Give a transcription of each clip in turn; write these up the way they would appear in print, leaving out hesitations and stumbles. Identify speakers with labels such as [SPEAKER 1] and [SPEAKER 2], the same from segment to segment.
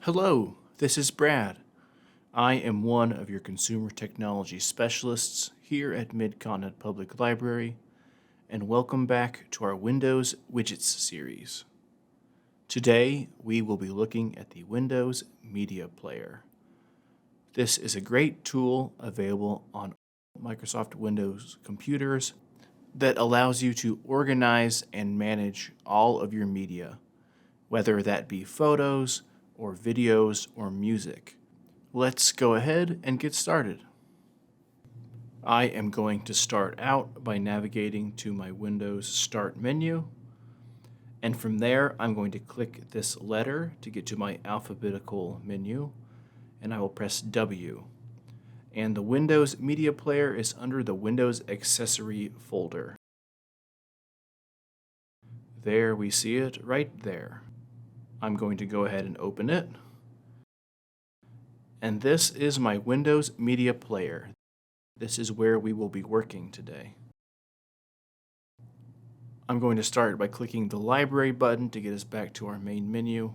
[SPEAKER 1] Hello, this is Brad. I am one of your consumer technology specialists here at Mid-Continent Public Library, and welcome back to our Windows Widgets series. Today, we will be looking at the Windows Media Player. This is a great tool available on Microsoft Windows computers that allows you to organize and manage all of your media, whether that be photos, or videos, or music. Let's go ahead and get started. I am going to start out by navigating to my Windows Start menu, and from there I'm going to click this letter to get to my alphabetical menu, and I will press W. And the Windows Media Player is under the Windows Accessory folder. There we see it right there. I'm going to go ahead and open it. And this is my Windows Media Player. This is where we will be working today. I'm going to start by clicking the Library button to get us back to our main menu.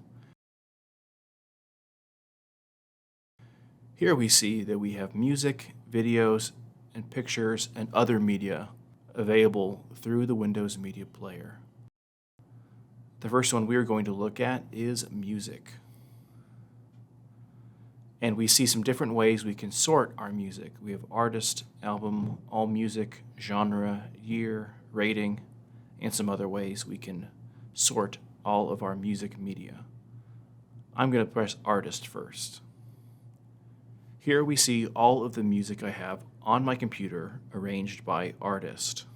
[SPEAKER 1] Here we see that we have music, videos, and pictures and other media available through the Windows Media Player. The first one we are going to look at is music. And we see some different ways we can sort our music. We have artist, album, all music, genre, year, rating, and some other ways we can sort all of our music media. I'm going to press artist first. Here we see all of the music I have on my computer arranged by artist.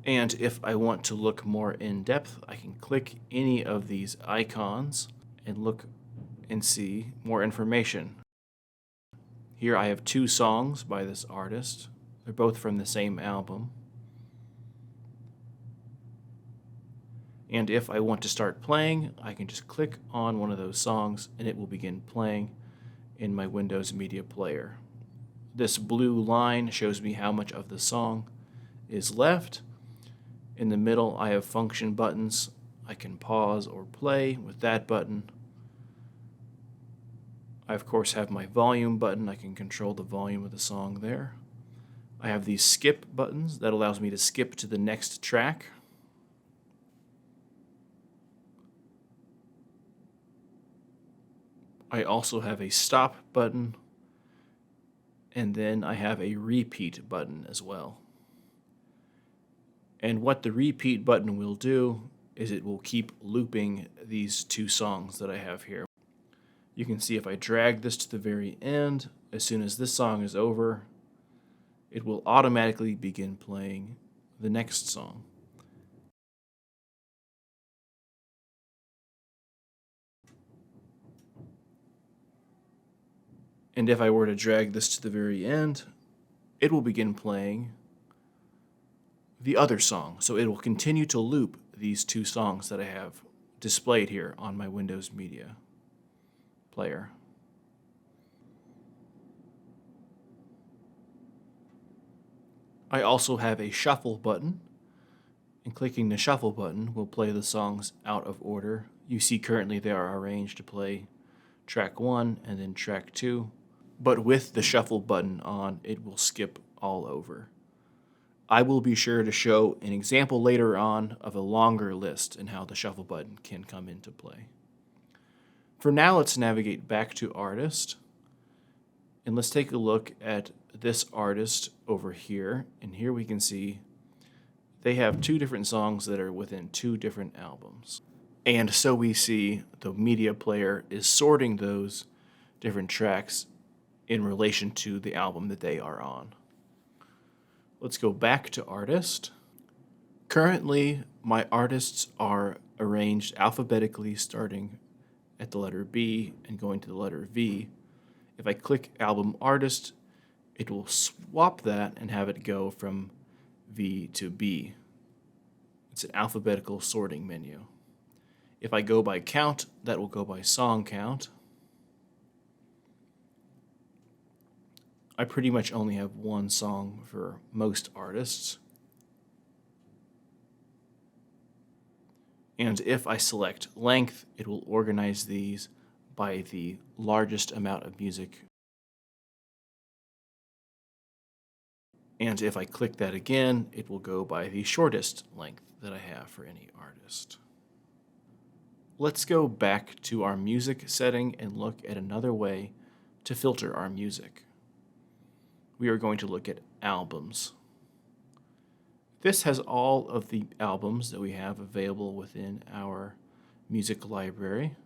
[SPEAKER 1] And if I want to look more in depth, I can click any of these icons and look and see more information. Here I have 2 songs by this artist. They're both from the same album. And if I want to start playing, I can just click on one of those songs and it will begin playing in my Windows Media Player. This blue line shows me how much of the song is left. In the middle, I have function buttons. I can pause or play with that button. I, of course, have my volume button. I can control the volume of the song there. I have these skip buttons that allows me to skip to the next track. I also have a stop button, and then I have a repeat button as well. And what the repeat button will do is it will keep looping these 2 songs that I have here. You can see if I drag this to the very end, as soon as this song is over, it will automatically begin playing the next song. And if I were to drag this to the very end, it will begin playing the other song. So it will continue to loop these 2 songs that I have displayed here on my Windows Media Player. I also have a shuffle button, and clicking the shuffle button will play the songs out of order. You see currently they are arranged to play track 1 and then track 2, but with the shuffle button on, it will skip all over. I will be sure to show an example later on of a longer list and how the shuffle button can come into play. For now, let's navigate back to artist, and let's take a look at this artist over here. And here we can see they have 2 different songs that are within 2 different albums. And so we see the media player is sorting those different tracks in relation to the album that they are on. Let's go back to artist. Currently, my artists are arranged alphabetically starting at the letter B and going to the letter V. If I click album artist, it will swap that and have it go from V to B. It's an alphabetical sorting menu. If I go by count, that will go by song count. I pretty much only have 1 song for most artists. And if I select length, it will organize these by the largest amount of music. And if I click that again, it will go by the shortest length that I have for any artist. Let's go back to our music setting and look at another way to filter our music. We are going to look at albums. This has all of the albums that we have available within our music library.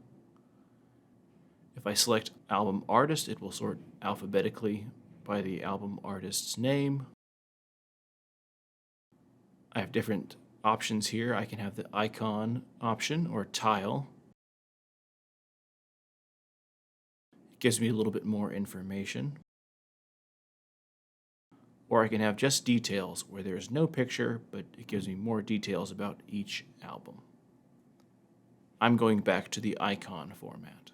[SPEAKER 1] If I select album artist, it will sort alphabetically by the album artist's name. I have different options here. I can have the icon option or tile. It gives me a little bit more information. Or I can have just details where there's no picture, but it gives me more details about each album. I'm going back to the icon format.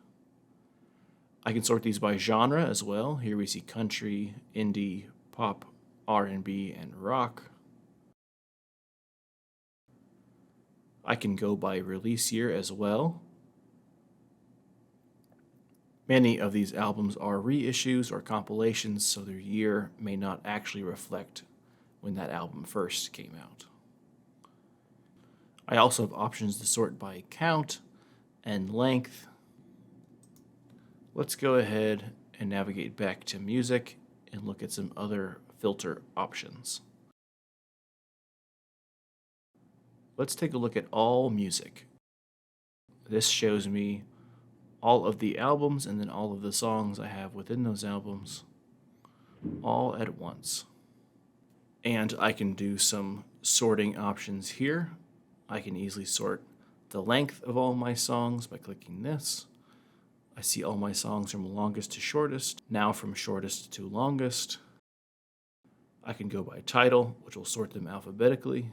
[SPEAKER 1] I can sort these by genre as well. Here we see country, indie, pop, R&B, and rock. I can go by release year as well. Many of these albums are reissues or compilations, so their year may not actually reflect when that album first came out. I also have options to sort by count and length. Let's go ahead and navigate back to music and look at some other filter options. Let's take a look at all music. This shows me all of the albums and then all of the songs I have within those albums all at once. And I can do some sorting options here. I can easily sort the length of all my songs by clicking this. I see all my songs from longest to shortest, now from shortest to longest. I can go by title, which will sort them alphabetically.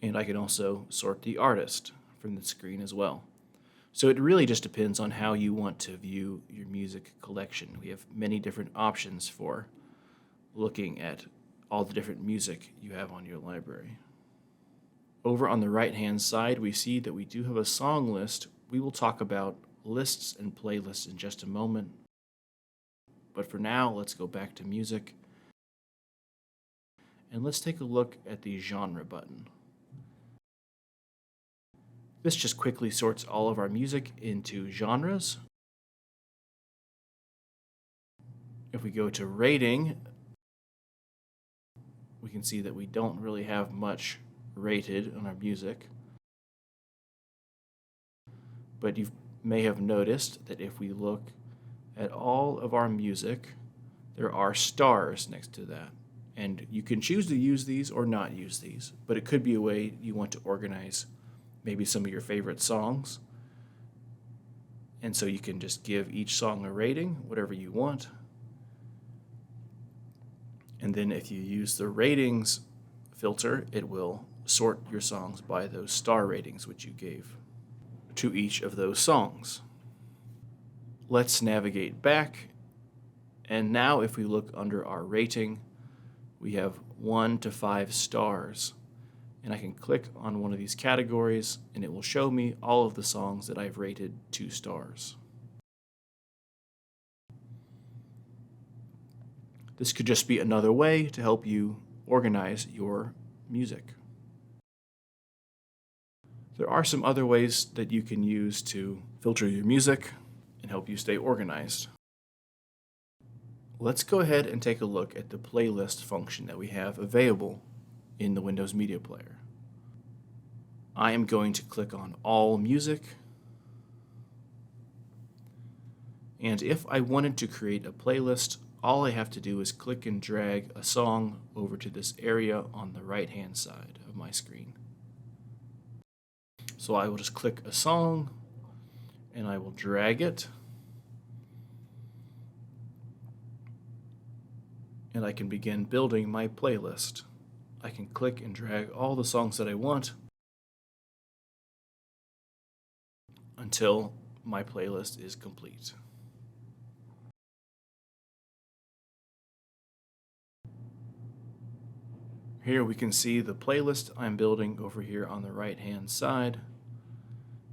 [SPEAKER 1] And I can also sort the artist from the screen as well. So it really just depends on how you want to view your music collection. We have many different options for looking at all the different music you have on your library. Over on the right-hand side, we see that we do have a song list. We will talk about lists and playlists in just a moment. But for now, let's go back to music. And let's take a look at the genre button. This just quickly sorts all of our music into genres. If we go to rating, we can see that we don't really have much rated on our music. But you may have noticed that if we look at all of our music, there are stars next to that. And you can choose to use these or not use these, but it could be a way you want to organize maybe some of your favorite songs. And so you can just give each song a rating, whatever you want. And then if you use the ratings filter, it will sort your songs by those star ratings which you gave to each of those songs. Let's navigate back. And now if we look under our rating, we have 1 to 5 stars. And I can click on one of these categories and it will show me all of the songs that I've rated 2 stars. This could just be another way to help you organize your music. There are some other ways that you can use to filter your music and help you stay organized. Let's go ahead and take a look at the playlist function that we have available in the Windows Media Player. I am going to click on All Music. And if I wanted to create a playlist, all I have to do is click and drag a song over to this area on the right-hand side of my screen. So I will just click a song and I will drag it. And I can begin building my playlist. I can click and drag all the songs that I want until my playlist is complete. Here we can see the playlist I'm building over here on the right-hand side.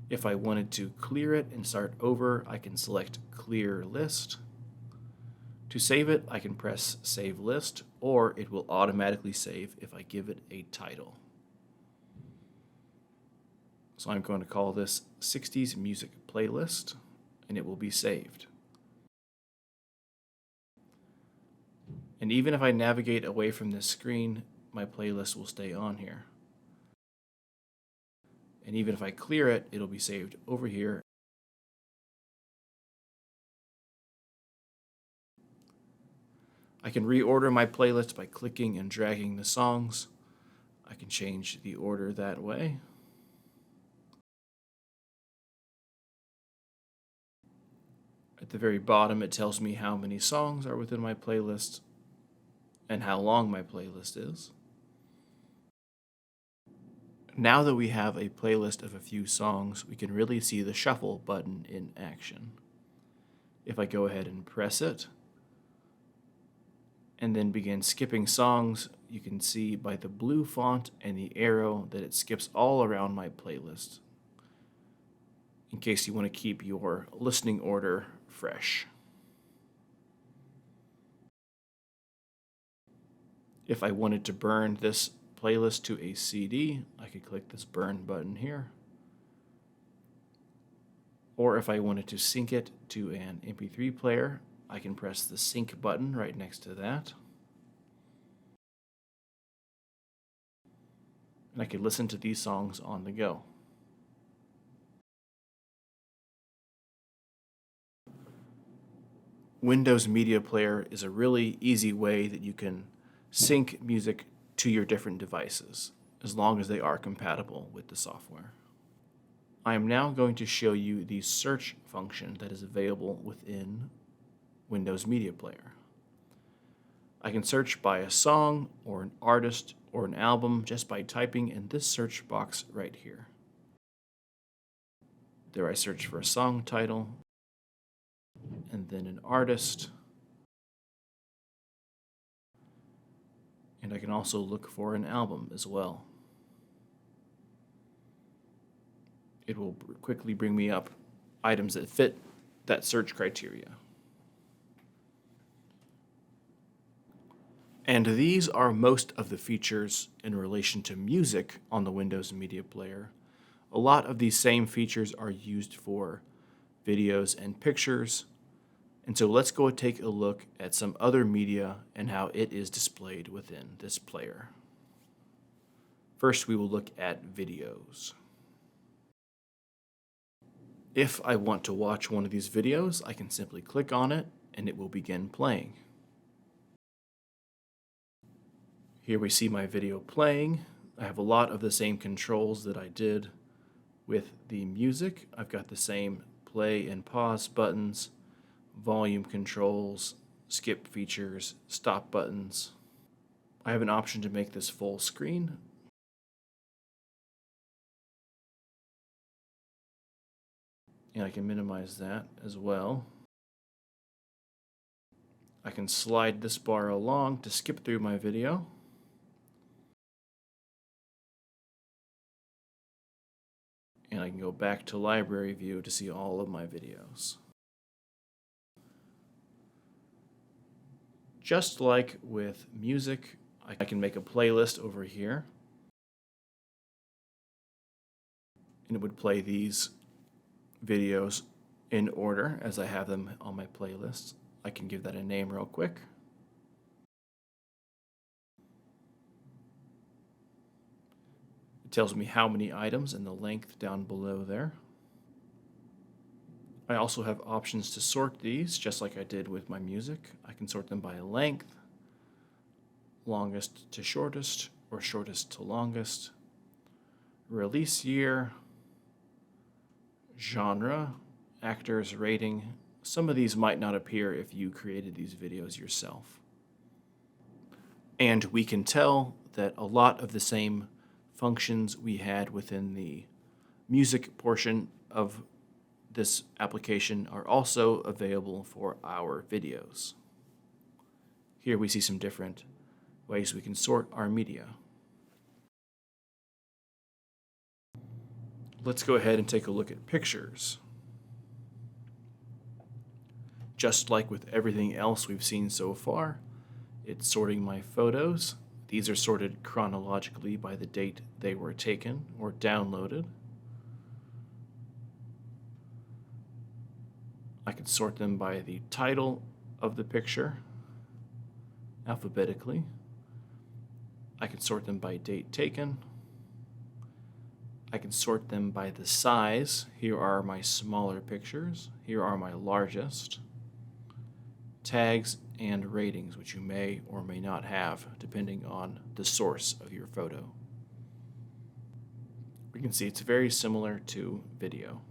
[SPEAKER 1] If I wanted to clear it and start over, I can select Clear List. To save it, I can press Save List, or it will automatically save if I give it a title. So I'm going to call this 60s Music Playlist, and it will be saved. And even if I navigate away from this screen, my playlist will stay on here. And even if I clear it, it'll be saved over here. I can reorder my playlist by clicking and dragging the songs. I can change the order that way. At the very bottom, it tells me how many songs are within my playlist and how long my playlist is. Now that we have a playlist of a few songs, we can really see the shuffle button in action. If I go ahead and press it, and then begin skipping songs, you can see by the blue font and the arrow that it skips all around my playlist, in case you want to keep your listening order fresh. If I wanted to burn this playlist to a CD, I could click this burn button here. Or if I wanted to sync it to an MP3 player, I can press the sync button right next to that. And I could listen to these songs on the go. Windows Media Player is a really easy way that you can sync music to your different devices, as long as they are compatible with the software. I am now going to show you the search function that is available within Windows Media Player. I can search by a song or an artist or an album just by typing in this search box right here. There I search for a song title, and then an artist, and I can also look for an album as well. It will quickly bring me up items that fit that search criteria. And these are most of the features in relation to music on the Windows Media Player. A lot of these same features are used for videos and pictures. And so let's go take a look at some other media and how it is displayed within this player. First, we will look at videos. If I want to watch one of these videos, I can simply click on it and it will begin playing. Here we see my video playing. I have a lot of the same controls that I did with the music. I've got the same play and pause buttons, volume controls, skip features, stop buttons. I have an option to make this full screen. And I can minimize that as well. I can slide this bar along to skip through my video. And I can go back to library view to see all of my videos. Just like with music, I can make a playlist over here. And it would play these videos in order as I have them on my playlist. I can give that a name real quick. It tells me how many items and the length down below there. I also have options to sort these, just like I did with my music. I can sort them by length, longest to shortest, or shortest to longest, release year, genre, actors, rating. Some of these might not appear if you created these videos yourself. And we can tell that a lot of the same functions we had within the music portion of this application are also available for our videos. Here we see some different ways we can sort our media. Let's go ahead and take a look at pictures. Just like with everything else we've seen so far, it's sorting my photos. These are sorted chronologically by the date they were taken or downloaded. I can sort them by the title of the picture, alphabetically. I can sort them by date taken. I can sort them by the size. Here are my smaller pictures. Here are my largest. Tags and ratings, which you may or may not have, depending on the source of your photo. We can see it's very similar to video.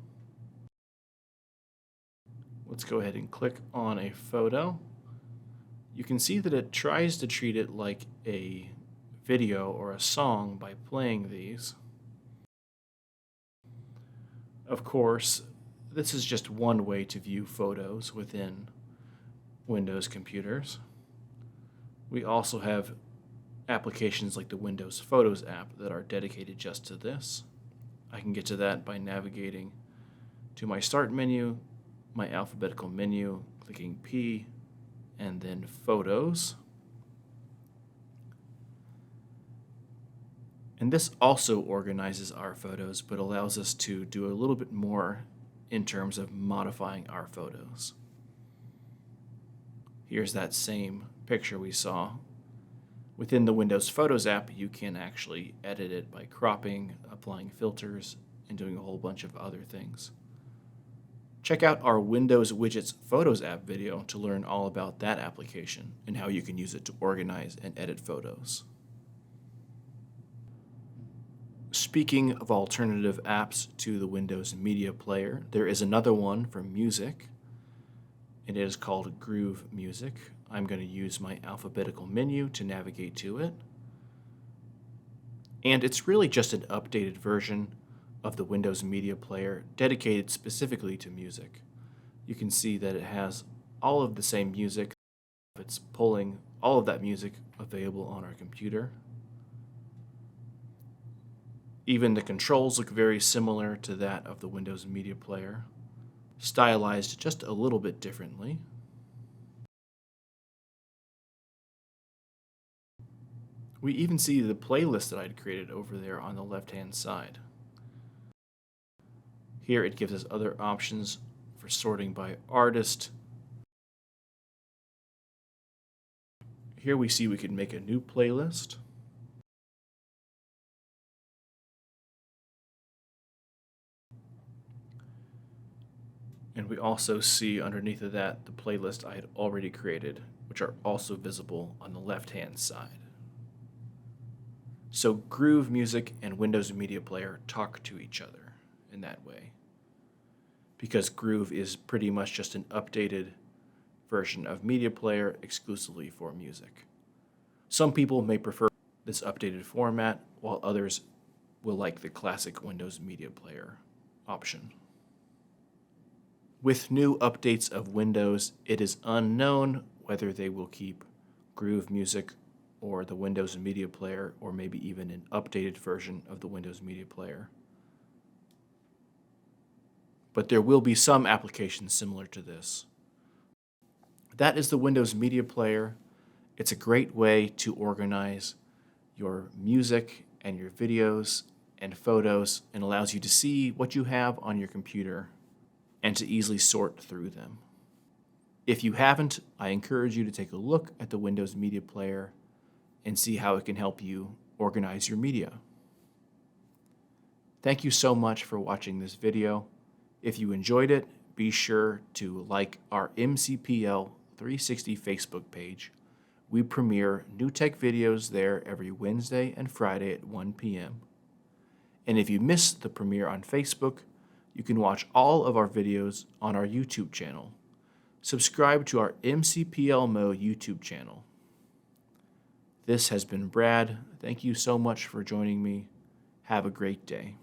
[SPEAKER 1] Let's go ahead and click on a photo. You can see that it tries to treat it like a video or a song by playing these. Of course, this is just one way to view photos within Windows computers. We also have applications like the Windows Photos app that are dedicated just to this. I can get to that by navigating to my Start menu, my alphabetical menu, clicking P, and then Photos. And this also organizes our photos, but allows us to do a little bit more in terms of modifying our photos. Here's that same picture we saw. Within the Windows Photos app, you can actually edit it by cropping, applying filters, and doing a whole bunch of other things. Check out our Windows Widgets Photos app video to learn all about that application and how you can use it to organize and edit photos. Speaking of alternative apps to the Windows Media Player, there is another one for music. It is called Groove Music. I'm going to use my alphabetical menu to navigate to it. And it's really just an updated version of the Windows Media Player dedicated specifically to music. You can see that it has all of the same music. It's pulling all of that music available on our computer. Even the controls look very similar to that of the Windows Media Player, stylized just a little bit differently. We even see the playlist that I'd created over there on the left-hand side. Here it gives us other options for sorting by artist. Here we see we can make a new playlist. And we also see underneath of that the playlist I had already created, which are also visible on the left-hand side. So Groove Music and Windows Media Player talk to each other in that way, because Groove is pretty much just an updated version of Media Player exclusively for music. Some people may prefer this updated format, while others will like the classic Windows Media Player option. With new updates of Windows, it is unknown whether they will keep Groove Music or the Windows Media Player, or maybe even an updated version of the Windows Media Player. But there will be some applications similar to this. That is the Windows Media Player. It's a great way to organize your music and your videos and photos, and allows you to see what you have on your computer and to easily sort through them. If you haven't, I encourage you to take a look at the Windows Media Player and see how it can help you organize your media. Thank you so much for watching this video. If you enjoyed it, be sure to like our MCPL 360 Facebook page. We premiere new tech videos there every Wednesday and Friday at 1 p.m. And if you missed the premiere on Facebook, you can watch all of our videos on our YouTube channel. Subscribe to our MCPL Mo YouTube channel. This has been Brad. Thank you so much for joining me. Have a great day.